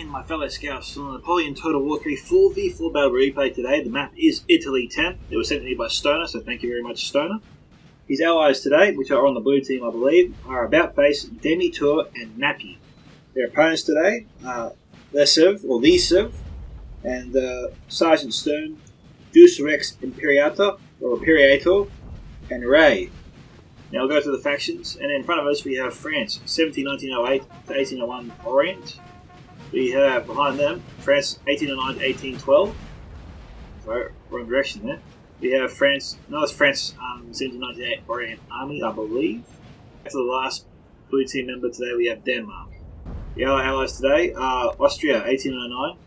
and my fellow scouts on the Napoleon Total War 3 4v4 battle replay today. The map is Italy 10. It was sent to me by Stoner, so thank you very much, Stoner. His allies today, which are on the blue team I believe, are About Face, Demi-Tour and Nappie. Their opponents today are Leesv and Sergeant Sten, Deus Imperator and Ray. Now we'll go through the factions, and in front of us we have France, 1908 to 1801 Orient. We have behind them France, 1809 to 1812. Sorry, wrong direction there. We have France, no, it's France, 1798 Orient Army, I believe. After the last blue team member today, we have Denmark. The other allies today are Austria, 1809.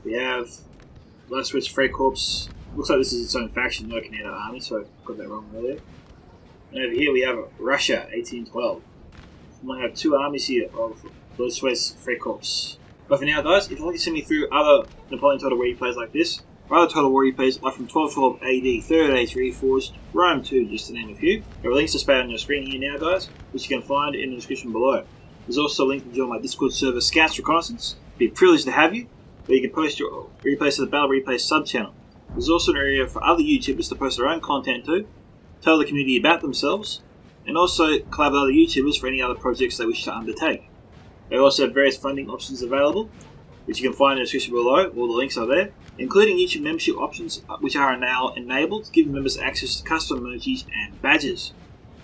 We have Lutzowsches Freikorps. Looks like this is its own faction working out our army, so I got that wrong earlier. And over here we have Russia, 1812. We might have two armies here of Lutzowsches Freikorps. But for now, guys, if you'd like to send me through other Napoleon Total War replays like this, or other Total War replays like from 1212 AD, Third Age Reforged, Rome 2, just to name a few, there are links displayed on your screen here now, guys, which you can find in the description below. There's also a link to join my Discord server, Scouts Reconnaissance. It'd be a privilege to have you, where you can post your replays to the Battle Replay sub-channel. There's also an area for other YouTubers to post their own content to, tell the community about themselves, and also collab with other YouTubers for any other projects they wish to undertake. They also have various funding options available, which you can find in the description below. All the links are there, including YouTube membership options, which are now enabled, giving members access to custom emojis and badges.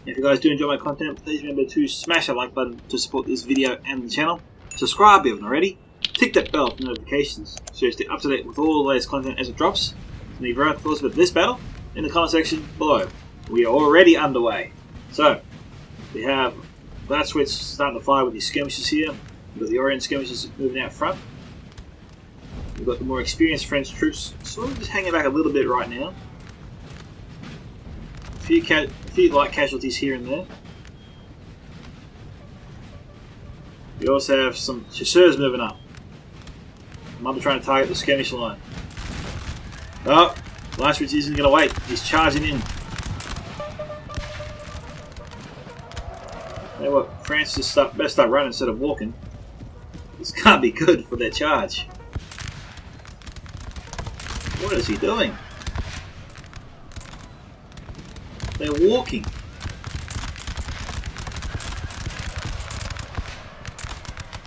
If you guys do enjoy my content, please remember to smash that like button to support this video and the channel. Subscribe if you haven't already. Tick that bell for notifications so you stay up to date with all the latest content as it drops. And leave your own thoughts about this battle in the comment section below. We are already underway. So, we have Lutzowsches starting to fire with his skirmishers here. We've got the Orient skirmishers moving out front. We've got the more experienced French troops sort of just hanging back a little bit right now. A few light casualties here and there. We also have some chasseurs moving up. Might be trying to target the skirmish line. Oh, Lutzowsches isn't going to wait. He's charging in. You know what? France just better start running instead of walking. This can't be good for their charge. What is he doing? They're walking.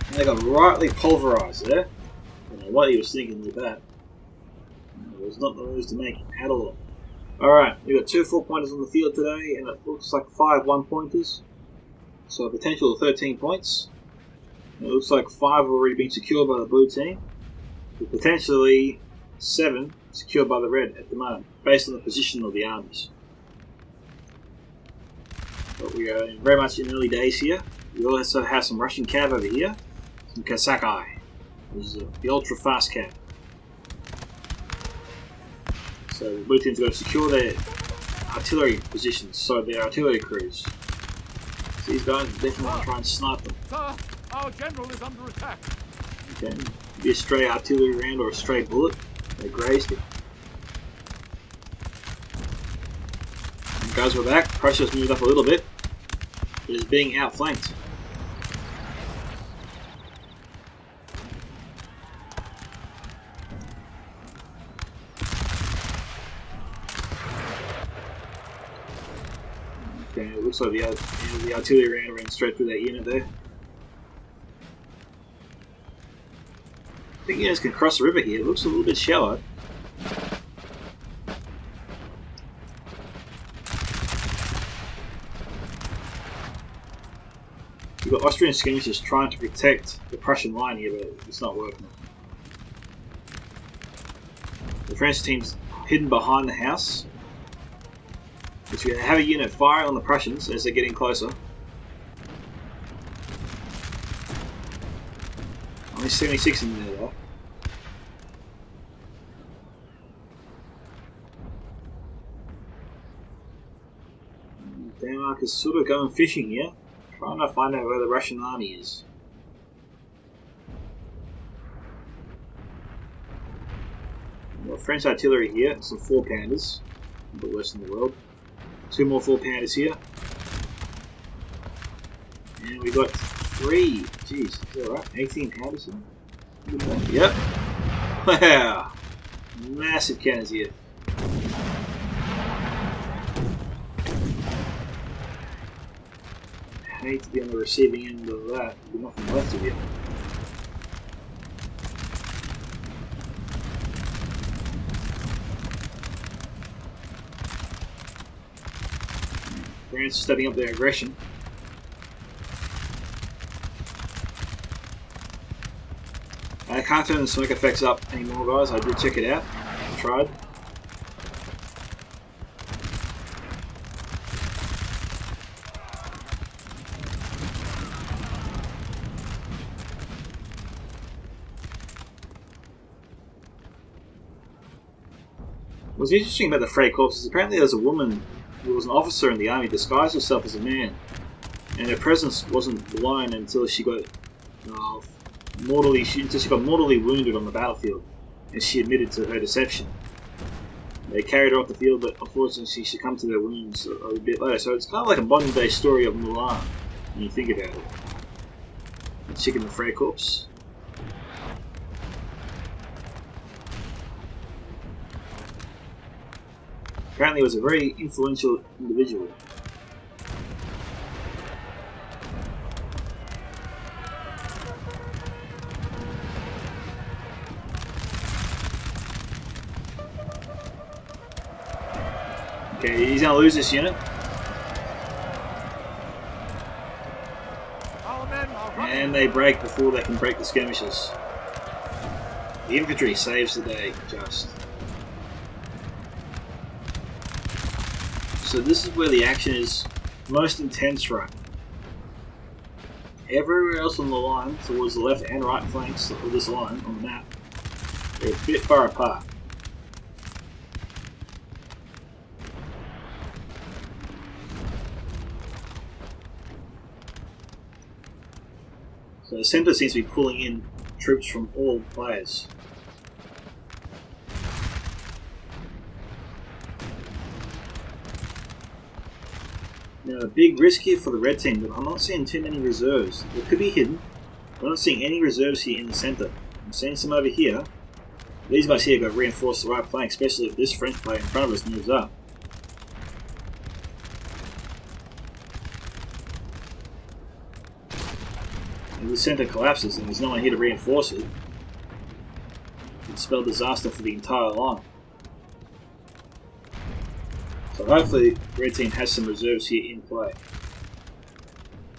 And they got rightly pulverized there. I don't know what he was thinking with that. It was not the moves to make at all. Alright, we've got 2 4-pointers on the field today, and it looks like 5 1-pointers. So a potential of 13 points. And it looks like 5 have already been secured by the blue team, with potentially 7 secured by the red at the moment, based on the position of the armies. But we are very much in early days here. We also have some Russian cav over here, some Kasakai. This is the ultra fast cav. So the blue team's got to secure their artillery positions, so their artillery crews. So these guys definitely want to try and snipe them. Sir, our general is under attack. Okay, be a stray artillery round or a stray bullet. They grazed it. And guys, we're back. Prussia's moved up a little bit, but is being outflanked. Okay, it looks like the artillery ran straight through that unit there. I think units can cross the river here. It looks a little bit shallow. You've got Austrian skirmishers trying to protect the Prussian line here, but it's not working. The French team's hidden behind the house, which we have a unit firing on the Prussians as they're getting closer. Only 76 in there though. Denmark is sort of going fishing here, trying to find out where the Russian army is. We've got French artillery here, some 4-pounders, the worst in the world. 2 more 4-pounders here. And we've got 3, jeez, is that right? 18 pounders here? Yep. Wow. Massive cannons here. I hate to be on the receiving end of that. There's nothing left of you. France stepping up their aggression. I can't turn the smoke effects up anymore, guys. I did check it out. I tried. What's interesting about the Freikorps is apparently there's a woman who was an officer in the army disguised herself as a man, and her presence wasn't blown until she got mortally wounded on the battlefield, and she admitted to her deception. They carried her off the field, but unfortunately she succumbed to their wounds a bit later. So it's kind of like a modern day story of Mulan when you think about it. The chick in the Freikorps. Apparently he was a very influential individual. Okay, he's going to lose this unit. And they break before they can break the skirmishes. The infantry saves the day, just. So this is where the action is most intense right now. Everywhere else on the line, towards the left and right flanks of this line on the map, they're a bit far apart. So the centre seems to be pulling in troops from all players. Now, a big risk here for the red team, but I'm not seeing too many reserves. They could be hidden. I'm not seeing any reserves here in the centre. I'm seeing some over here. These guys here got to reinforce the right flank, especially if this French player in front of us moves up. If the centre collapses and there's no one here to reinforce it, it'll spell disaster for the entire line. So hopefully the red team has some reserves here in play.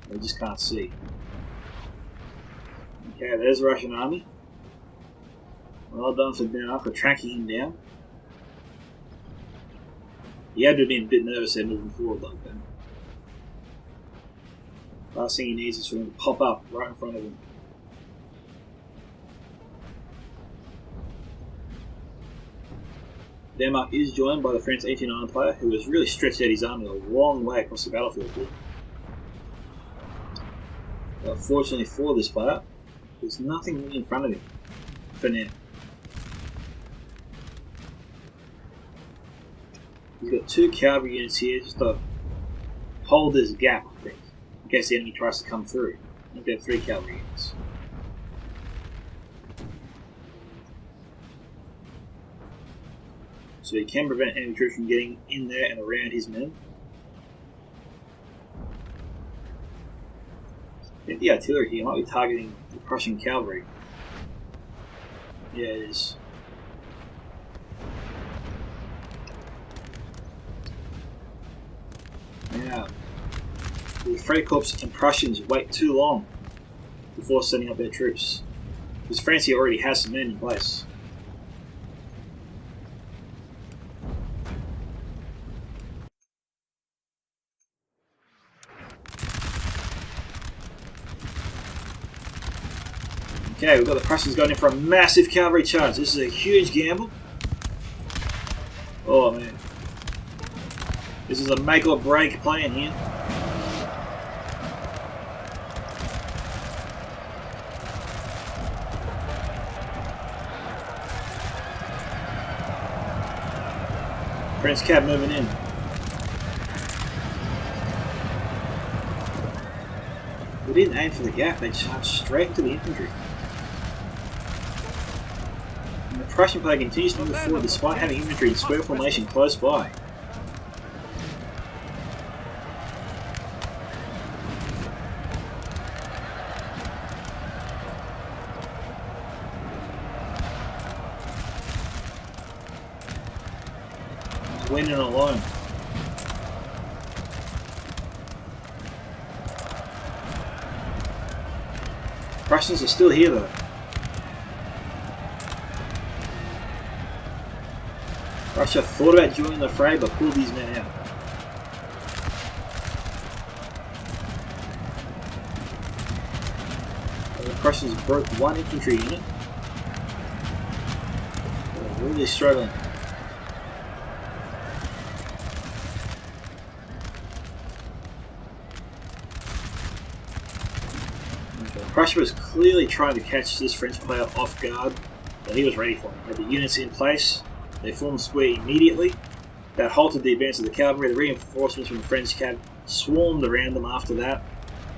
We just can't see. Okay, there's the Russian army. Well done for Denmark for tracking him down. He had to have been a bit nervous there moving forward like that. Last thing he needs is for him to pop up right in front of him. Denmark is joined by the French 89 player who has really stretched out his army a long way across the battlefield here. But fortunately for this player, there's nothing in front of him for now. He's got 2 cavalry units here just to hold this gap, I think, in case the enemy tries to come through. I think they have 3 cavalry units. So he can prevent enemy troops from getting in there and around his men. I think the artillery here might be targeting the Prussian cavalry. Yeah, it is. Now, the Freikorps and Prussians wait too long before sending up their troops, because France here already has some men in place. Okay, we've got the Prussians going in for a massive cavalry charge. This is a huge gamble. Oh man. This is a make or break plan here. French cab moving in. They didn't aim for the gap, they charged straight to the infantry. And the Prussian player continues to move forward despite having infantry in square formation close by. He's winning alone. Prussians are still here though. Russia thought about joining the fray but pulled these men out. The Prussians broke one infantry unit. They're really struggling. Prussia was clearly trying to catch this French player off guard, but he was ready for it. He had the units in place, they formed square immediately, that halted the advance of the cavalry. The reinforcements from the French cav swarmed around them after that,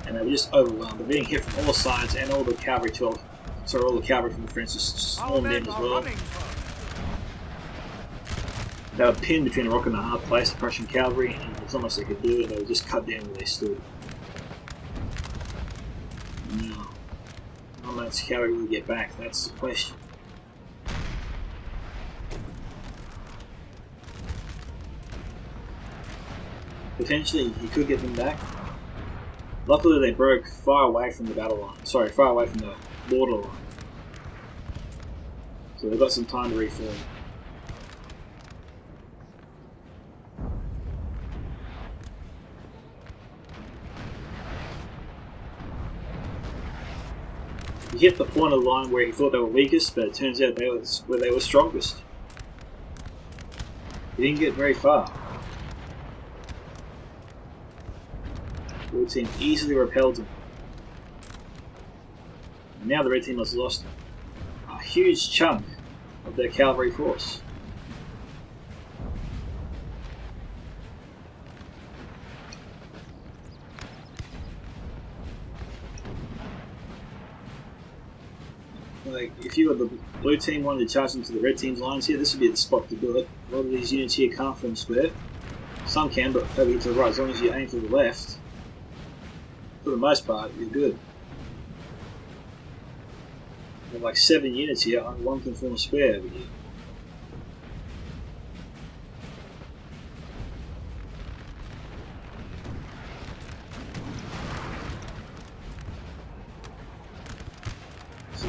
and they were just overwhelmed. They're being hit from all sides, and all the cavalry from the French just swarmed in as well. They were pinned between a rock and a hard place, the Prussian cavalry, and it's almost they could do it, they were just cut down where they stood. How much cavalry will we get back? That's the question. Potentially, he could get them back. Luckily, they broke far away from the battle line. Sorry, far away from the border line. So they've got some time to reform. He hit the point of the line where he thought they were weakest, but it turns out they was where they were strongest. He didn't get very far. The blue team easily repelled him. And now the red team has lost a huge chunk of their cavalry force. Like, if you were the blue team wanted to charge into the red team's lines here, this would be the spot to do it. A lot of these units here can't form square. Some can, but over here to the right, as long as you aim for the left, for the most part, you're good. You have like 7 units here, only one can form a square over here.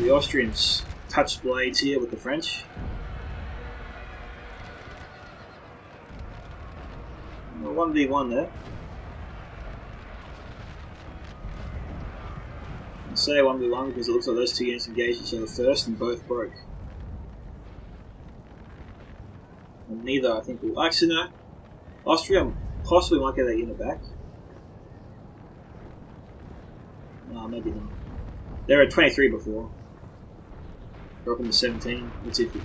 The Austrians touched blades here with the French. Well, 1v1 there. I say 1v1 because it looks like those two units engaged each other first and both broke. And neither, I think, will. Actually, no. Austria possibly might get that unit back. No, maybe not. They were at 23 before. Dropping to 17. That's iffy.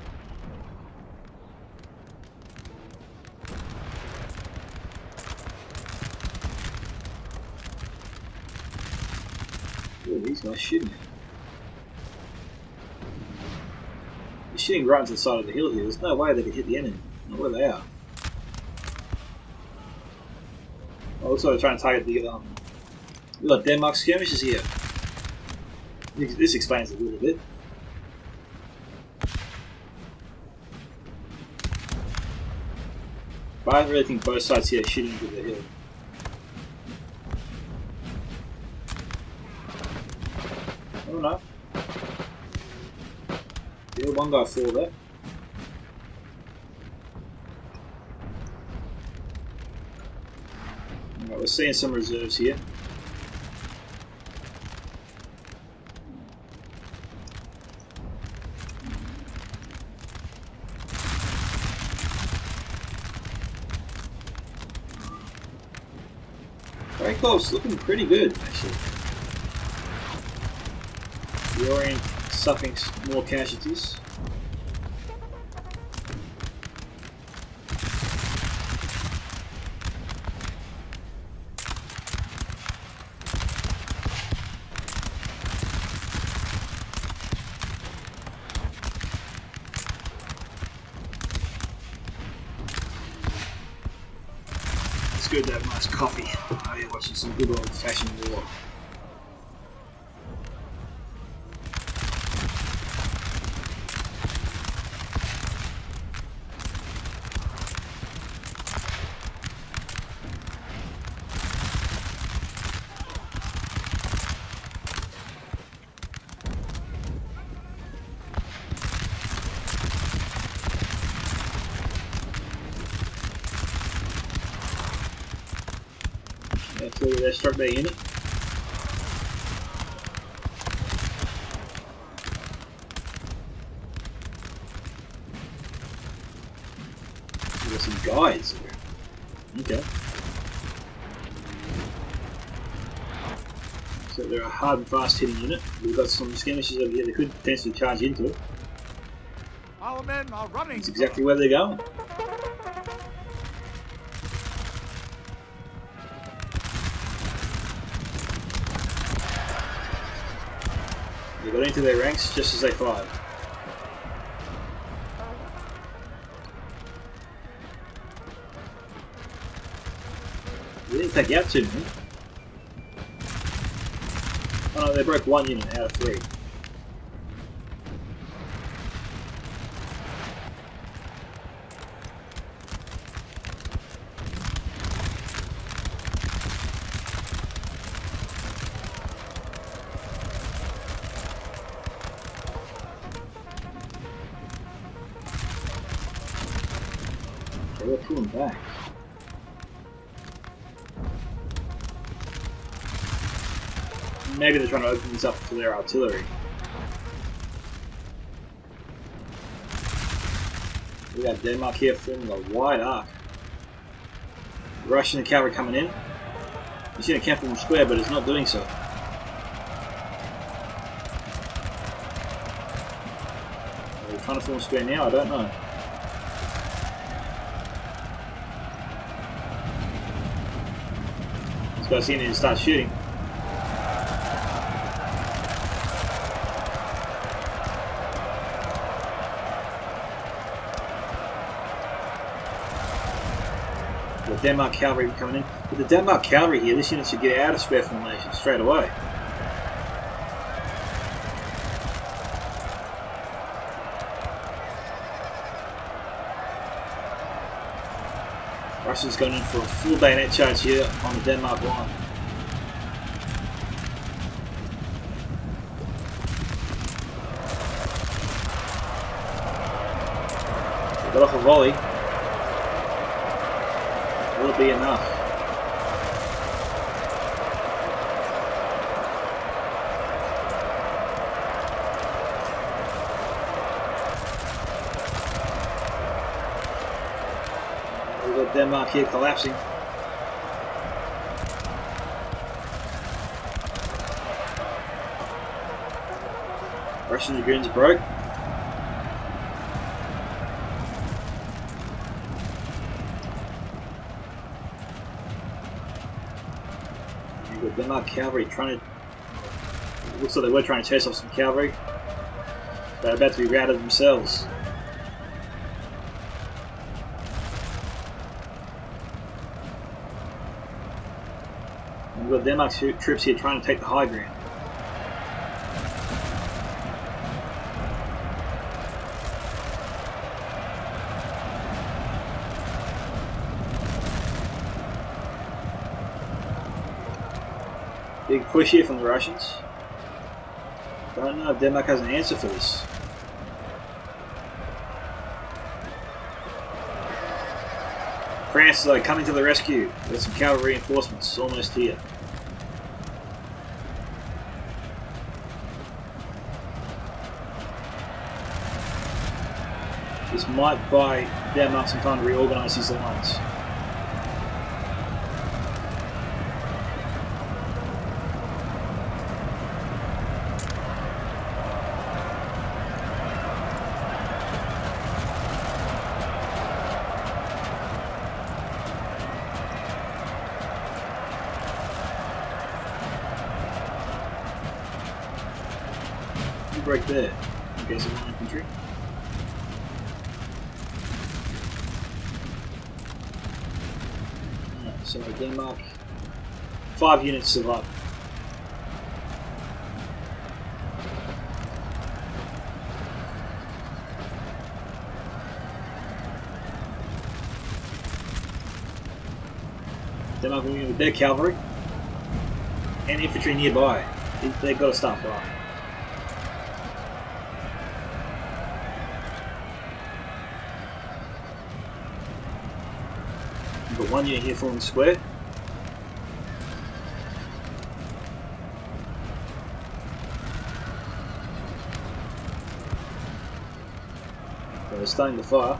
What are these guys shooting at? They're shooting right into the side of the hill here. There's no way they could hit the enemy. Not where they are. Oh, looks like they're trying to target the we've got Denmark skirmishes here. This explains it a little bit. But I really think both sides here are shooting into the hill. Oh no. Yeah, one guy fall there. Alright, we're seeing some reserves here. Freikorps looking pretty good, actually. The Orient suffering more casualties. It's good to have a nice coffee. Oh, you're watching some good old-fashioned war. Clearly they struck their unit. We've got some guides here. Okay. So they're a hard and fast hitting unit. We've got some skirmishers over here that could potentially charge into it. Our men are running. That's exactly where they're going. They got into their ranks just as they fired. They didn't take out too many. Oh no, they broke one unit out of 3. They're pulling back. Maybe they're trying to open this up for their artillery. We got Denmark here forming a wide arc. Russian cavalry coming in. It's going to camp from square, but it's not doing so. Are they trying to form a square now? I don't know. This guy's in here and starts shooting. The Denmark cavalry coming in. With the Denmark cavalry here, this unit should get out of square formation straight away. Russians going in for a full bayonet charge here on the Denmark line. They got off a volley. Will it be enough? We've got Denmark here collapsing. Russian dragoons broke. Denmark cavalry trying to. It looks like they were trying to chase off some cavalry. They're about to be routed themselves. And we've got Denmark troops here trying to take the high ground. Big push here from the Russians. Don't know if Denmark has an answer for this. France is like coming to the rescue. There's some cavalry reinforcements almost here. This might buy Denmark some time to reorganize his lines. Break there. Okay, some light infantry. So Denmark, 5 units survived. Denmark moving with their cavalry and infantry nearby. They've got to start fire. We've got 1 unit here forming square. So they're starting to fire.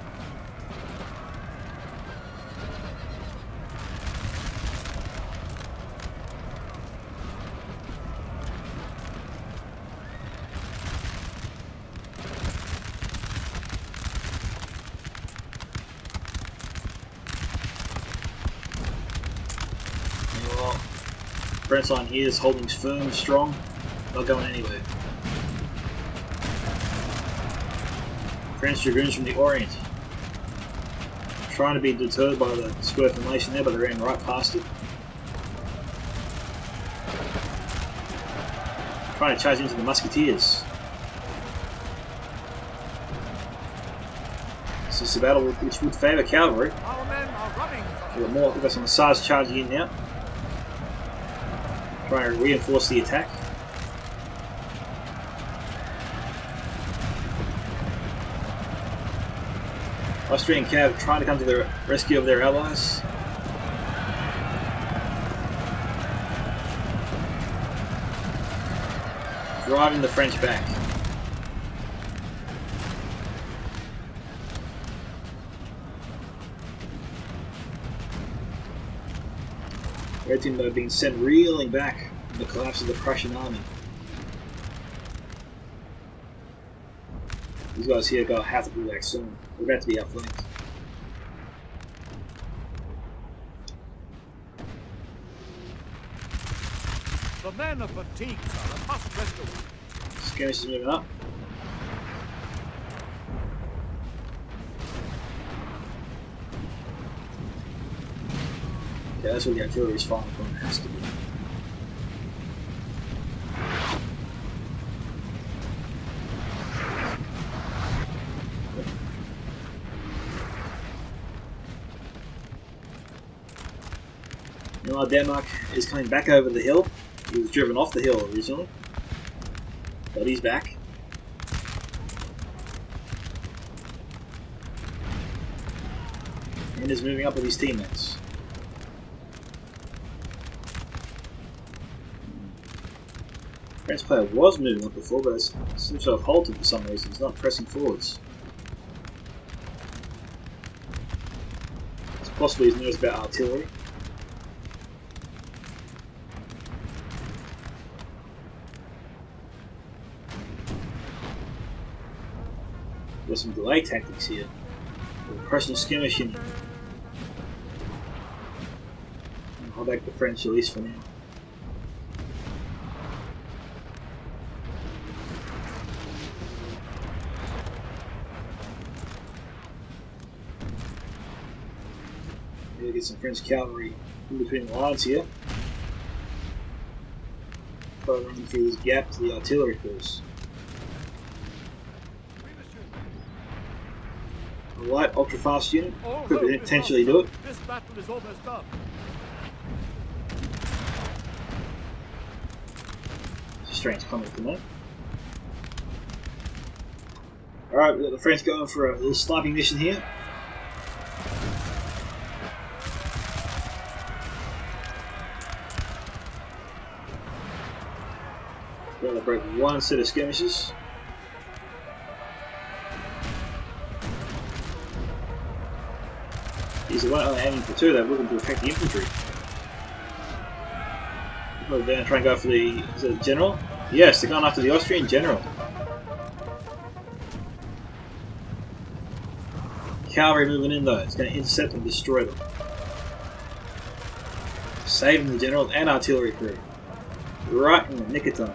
French line here is holding firm, strong, not going anywhere. French dragoons from the Orient trying to be deterred by the square formation there, but they ran right past it. Trying to charge into the musketeers. This is a battle which would favour cavalry. Our men are running. We've got some Hussars charging in now. Trying to reinforce the attack. Austrian cav trying to come to the rescue of their allies. Driving the French back. Red team though being sent reeling back from the collapse of the Prussian army. These guys here have to pull back soon. We're about to be outflanked. The men are fatigued, sir, and must rest away. Skirmish is moving up. Okay, that's where the artillery is firing from. It has to be. Meanwhile, Denmark is coming back over the hill. He was driven off the hill originally, but he's back. And is moving up with his teammates. French player was moving up before, but it seems to have halted for some reason. He's not pressing forwards. It's possibly he's nervous about artillery. There's some delay tactics here. We're pressing skirmishing. Hold back the French at least for now. We'll get some French cavalry in between the lines here. Try running through this gap to the artillery crews. A light, ultra-fast unit could potentially do it. This battle is almost done. It's a strange comment to make. Alright, we've got the French going for a little sniping mission here. They break one set of skirmishes. They're not only aiming for two, they're looking to attack the infantry. They're going to try and go for the... is it the general? Yes, they're going after the Austrian general. Cavalry moving in though, it's going to intercept and destroy them. Saving the general and artillery crew. Right in the nick of time.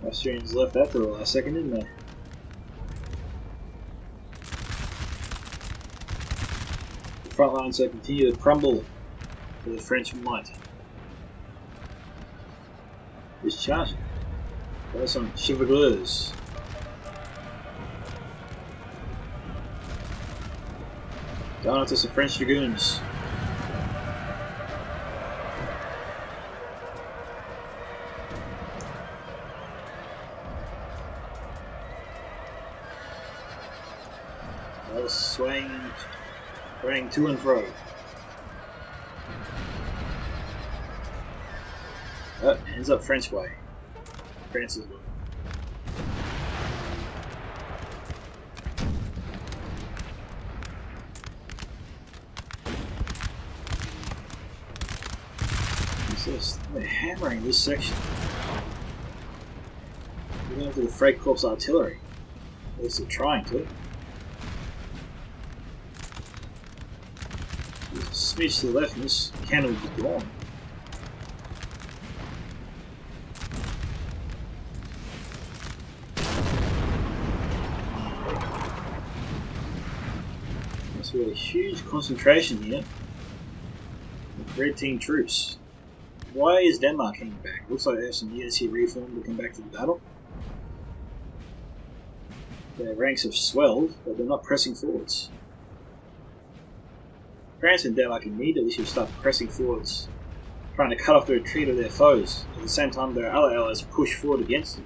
Austrians left that to the last second, didn't they? front line so continue to crumble to the French might. Just charging. There's some chevaliers. Going after some French dragoons. They were swaying to and fro. Oh, ends up French way. France's way. They're hammering this section. We're going for the Freikorps artillery. At least they're trying to. There's a smidge to the left and this cannon will be gone. That's really a huge concentration here of red team troops. Why is Denmark hanging back? Looks like they have some units here reformed to come back to the battle. Their ranks have swelled, but they're not pressing forwards. France and Denmark immediately should start pressing forwards, trying to cut off the retreat of their foes. At the same time, their other allies push forward against them.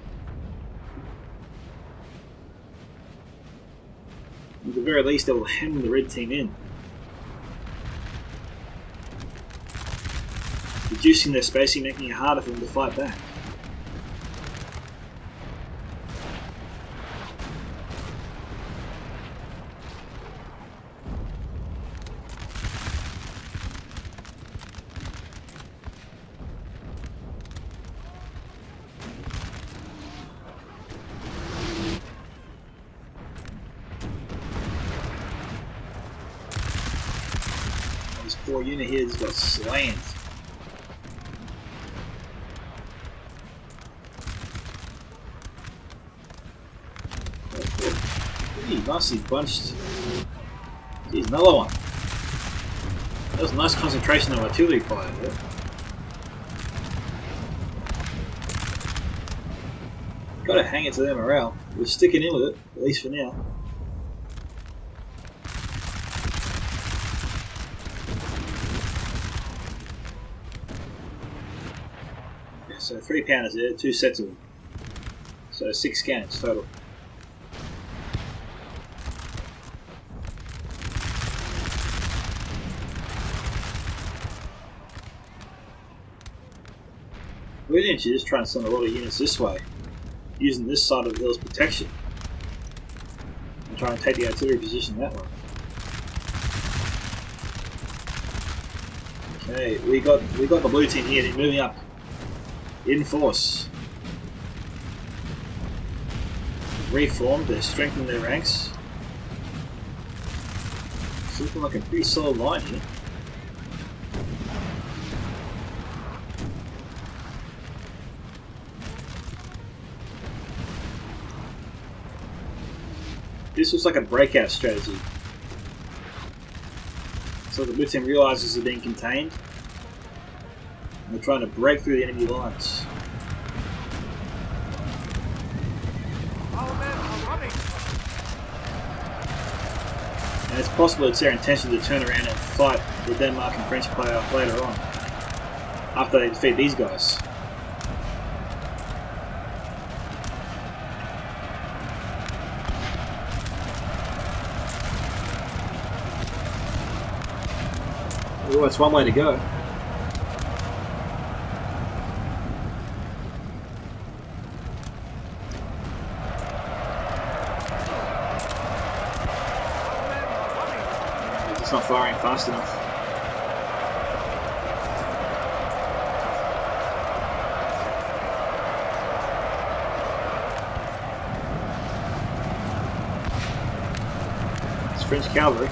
At the very least, they will hem the red team in, reducing their spacing, making it harder for them to fight back. This poor unit here just got slammed. Nicely bunched. Here's another one. That was a nice concentration of artillery fire there. Gotta hang it to their morale. We're sticking in with it, at least for now. Okay, so 3 pounders there, 2 sets of them. So 6 cannons total. Brilliant, should just try and send a lot of units this way, using this side of the hill's protection, and try and take the artillery position that way. Okay, we got the blue team here. They're moving up in force. Reformed. They're strengthening their ranks. It's looking like a pretty solid line here. This looks like a breakout strategy. So the blue team realizes they're being contained, and they're trying to break through the enemy lines. And it's possible it's their intention to turn around and fight the Denmark and French player later on, after they defeat these guys. Well, that's one way to go. It's just not firing fast enough. It's French cavalry.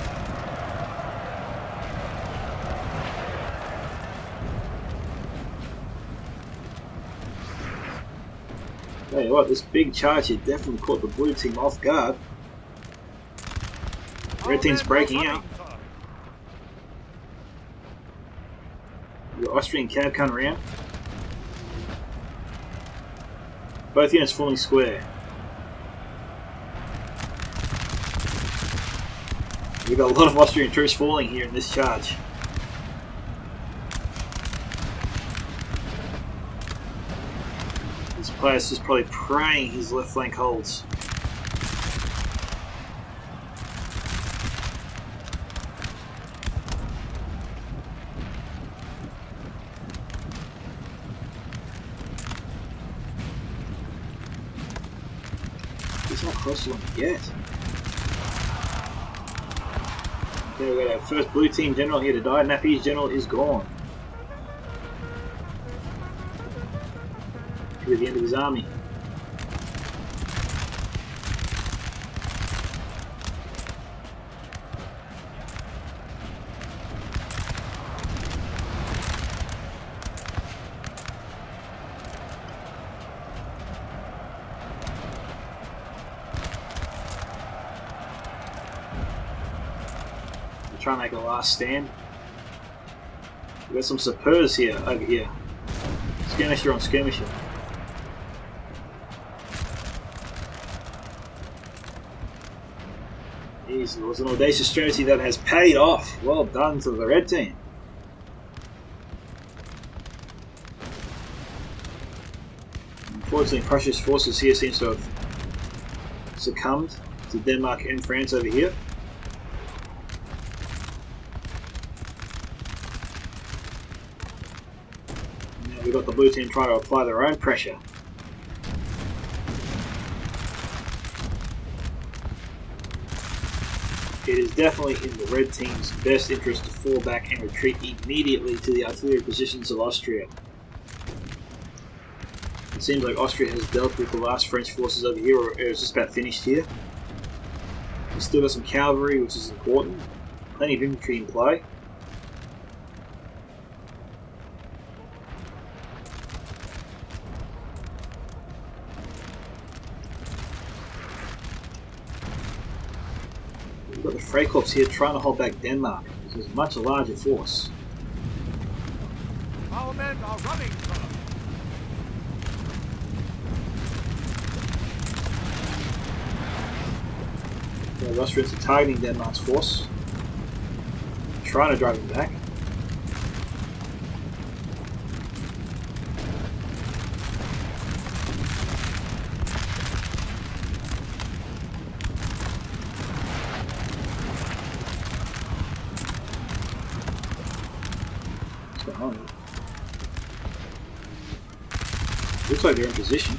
Tell you what, this big charge here definitely caught the blue team off guard. Red team's breaking out. the Austrian cav coming around. Both units forming square. We've got a lot of Austrian troops falling here in this charge. This player's just probably praying his left flank holds. He's not close to one yet. Okay, we got our first blue team general here to die. Nappie's general is gone. Could be the end of his army. Try and make a last stand. We've got some supers here, over here. Skirmisher on skirmisher. Jeez, it was an audacious strategy that has paid off. Well done to the red team. Unfortunately, Prussia's forces here seems to have succumbed to Denmark and France over here. We've got the blue team trying to apply their own pressure. It is definitely in the red team's best interest to fall back and retreat immediately to the artillery positions of Austria. It seems like Austria has dealt with the last French forces over here, or it's just about finished here. We've still got some cavalry, which is important. Plenty of infantry in play. We've got the Freikorps here trying to hold back Denmark, which is a much larger force. Our men are running, sir. The Austrians are targeting Denmark's force, trying to drive him back. What's going on here? Looks like they're in position.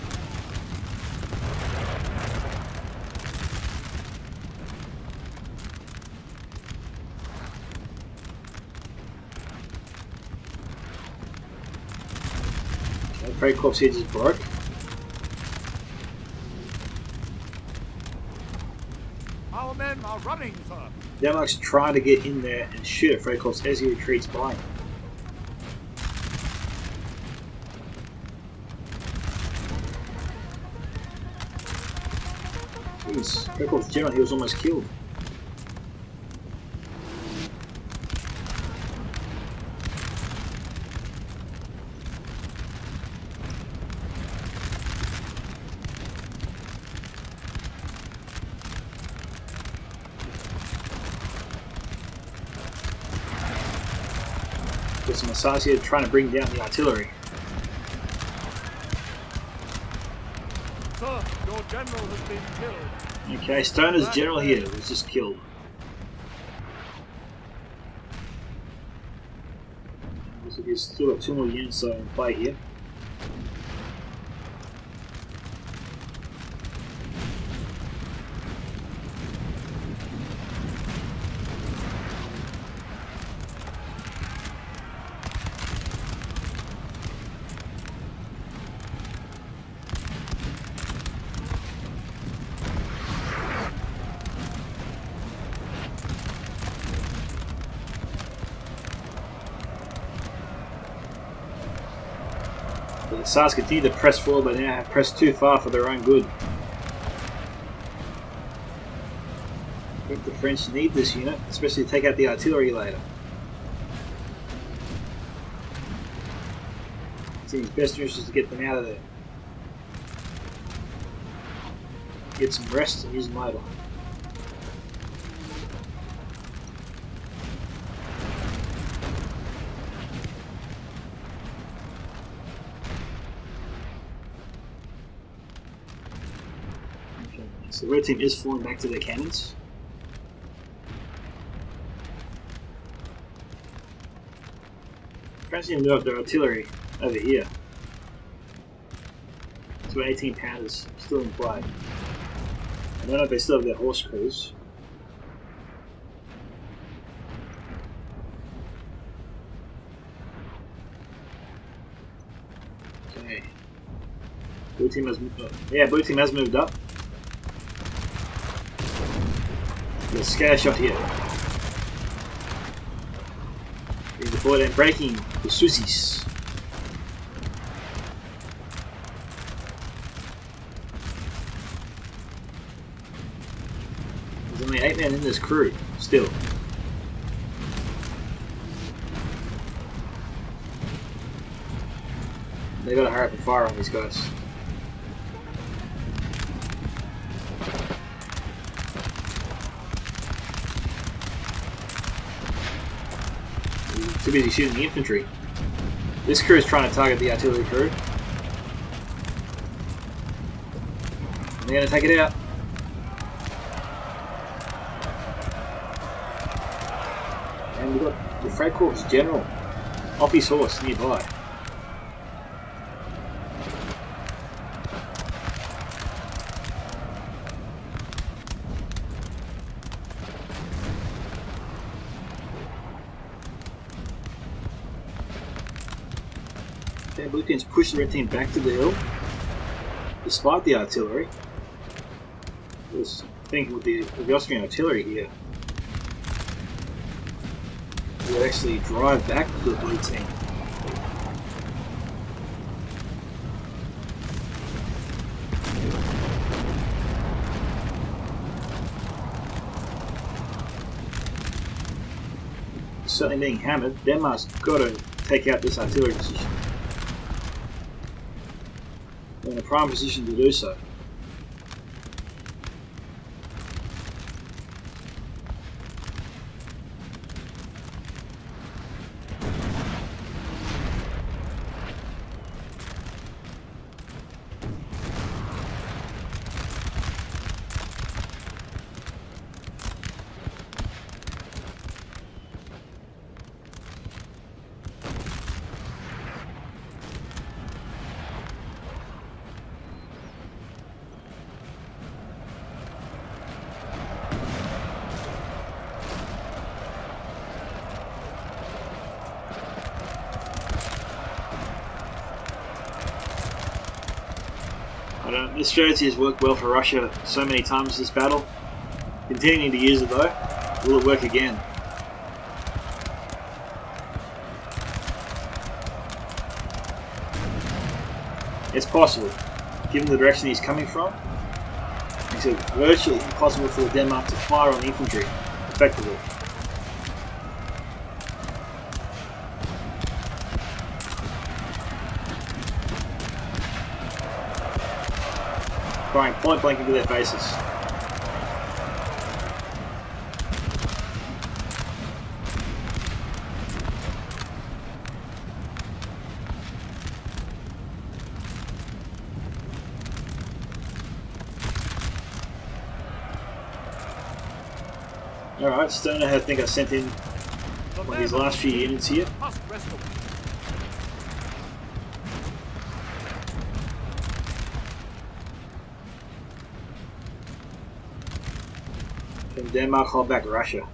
Freikorps here just broke. Our men are running, sir. Denmark's trying to get in there and shoot at Freikorps as he retreats by him. Jeez, Freikorps general, he was almost killed. Got some missiles here trying to bring down the artillery. Sir, your general has been killed. Okay, Stoner's general here was just killed. Looks like he's still got 2 more units in play here. The Sars continue to press forward, but now have pressed too far for their own good. I think the French need this unit, especially to take out the artillery later. It's in his best interest to get them out of there. Get some rest and use them later. Okay, so the red team is falling back to their cannons. Fancy to move their artillery over here. So 18 pounders still in play. I don't know if they still have their horse crews. Okay. Blue team has moved up. Yeah, blue team has moved up. There's a scare shot here. Being deployed and breaking the Susis. There's only 8 men in this crew, still. They gotta hurry up and fire on these guys. Too busy shooting the infantry. This crew is trying to target the artillery crew. And they're gonna take it out. And we've got the Freikorps general off his horse nearby. Okay, blue team's pushed the red team back to the hill, despite the artillery. I was thinking with the Austrian artillery here, we would actually drive back the blue team. Certainly being hammered. Denmark's got to take out this artillery position. They're in a prime position to do so. This strategy has worked well for Russia so many times this battle. Continuing to use it though. Will it work again? It's possible. Given the direction he's coming from, makes it virtually impossible for Denmark to fire on the infantry effectively. Firing point blank into their faces. Alright, Stoner, I think I sent in one of his last few units here. Can Denmark hold back Russia?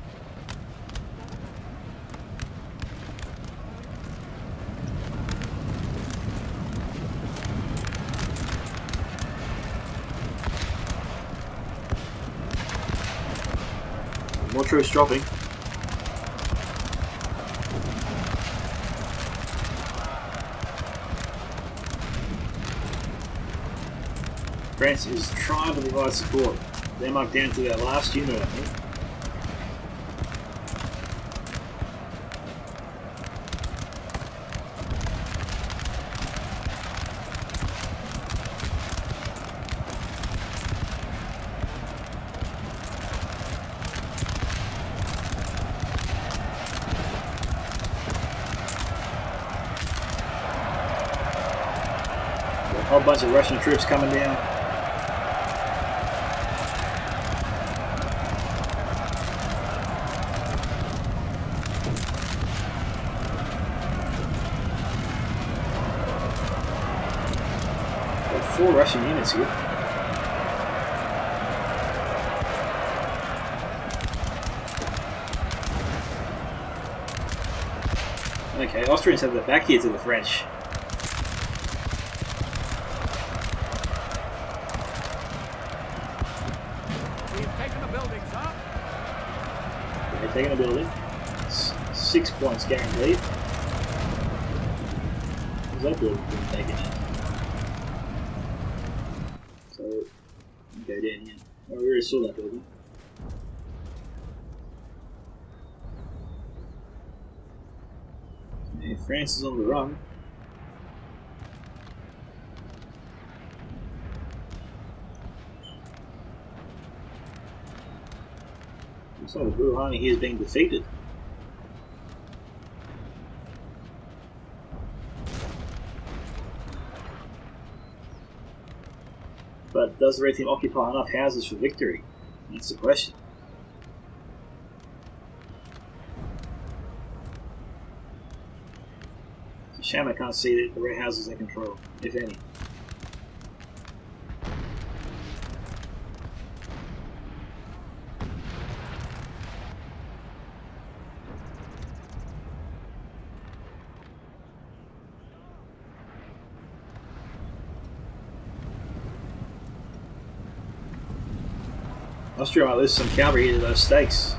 More troops dropping. France is trying to provide support. Denmark down to their last unit, I think. whole bunch of Russian troops coming down. Got 4 Russian units here. Okay, Austrians have the back here to the French. We've taken the buildings up. Okay, taking a building. 6 points guaranteed. Is that building being taken out? So, go down here. Oh, we already saw that building. Okay, France is on the run. Looks like the Blue Army here is being defeated. But does the red team occupy enough houses for victory? That's the question. It's a shame I can't see the red houses they control, if any. Austria might lose some cavalry here to those stakes.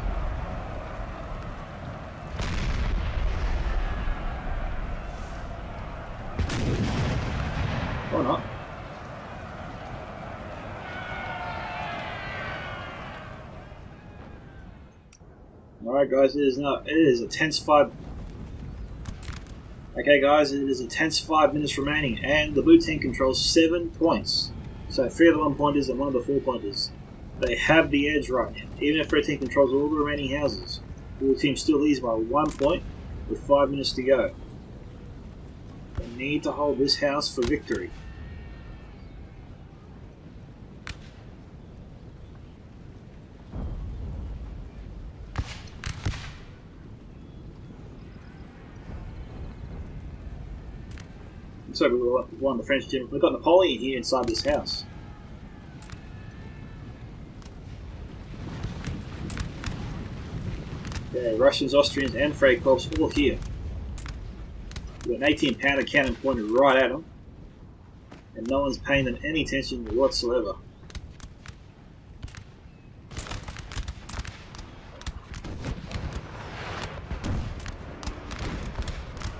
Or not. Alright guys, it is a tense 5. Okay guys, it is a tense 5 minutes remaining and the blue team controls 7 points. So 3 of the 1 pointers and 1 of the 4 pointers. They have the edge right now. Even if red team controls all the remaining houses, the blue team still leads by 1 point with 5 minutes to go. They need to hold this house for victory. So we won the French general. We've got Napoleon here inside this house. Yeah, Russians, Austrians, and Freikorps all here. We've got an 18-pounder cannon pointed right at them, and no one's paying them any attention whatsoever.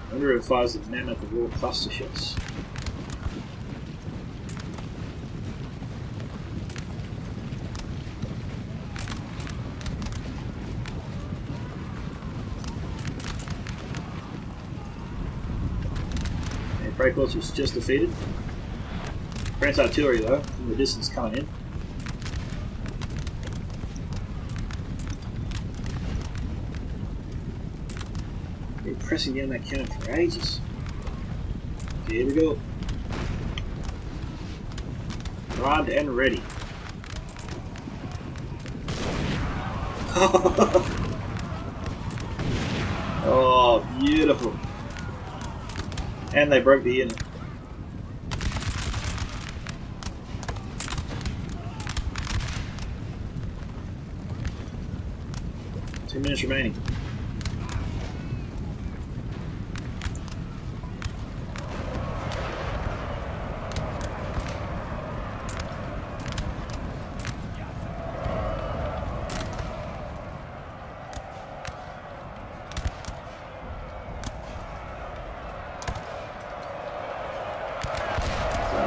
I wonder if it fires the mammoth of all cluster shots. Breakout was just defeated. French artillery though, from the distance coming in. They're pressing down that cannon for ages. Here we go. Primed and ready. Oh, beautiful. And they broke the unit. Two minutes remaining.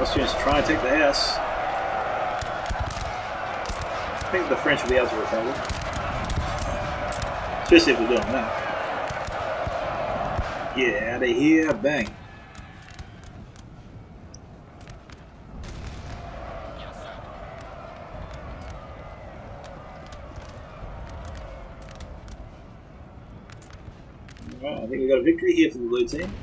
Austrians try and take the house. I think the French will be able to repel it. Especially if they're doing that. Get out of here, bang. Alright, I think we've got a victory here for the blue team.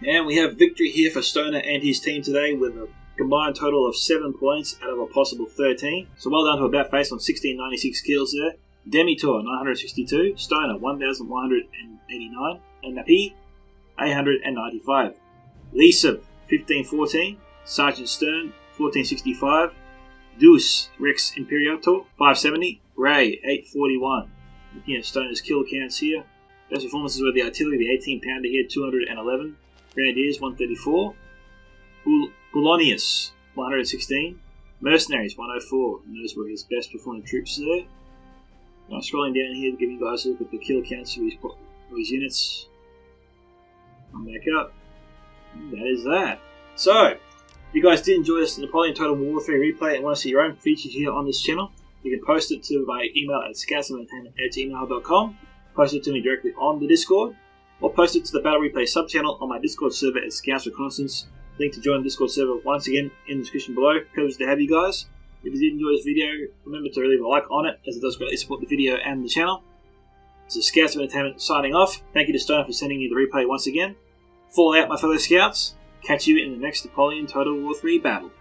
And we have victory here for Stoner and his team today with a combined total of 7 points out of a possible 13. So well done to About Face on 1696 kills there. Demi-Tour 962, Stoner 1189, and Nappie 895. Leesv 1514, Sergeant Stern 1465, Deus Rex Imperator 570, Ray 841. Looking at Stoner's kill counts here. Best performances were the artillery, the 18 pounder here 211, Grenadiers 134, Polonius 116, Mercenaries 104. And those were his best performing troops there. Now scrolling down here to give you guys a look at the kill counts of his units. Come back up. And that is that. So, if you guys did enjoy this Napoleon Total War 3 replay and want to see your own featured here on this channel, you can post it to my email at scoutsofentertainment@gmail.com, post it to me directly on the Discord, or post it to the Battle Replay sub-channel on my Discord server at Scouts Reconnaissance. Link to join the Discord server once again in the description below. Privileged to have you guys. If you did enjoy this video, remember to leave a like on it, as it does greatly support the video and the channel. This is Scouts of Entertainment signing off. Thank you to Stoner for sending you the replay once again. Fall out, my fellow Scouts. Catch you in the next Napoleon Total War 3 battle.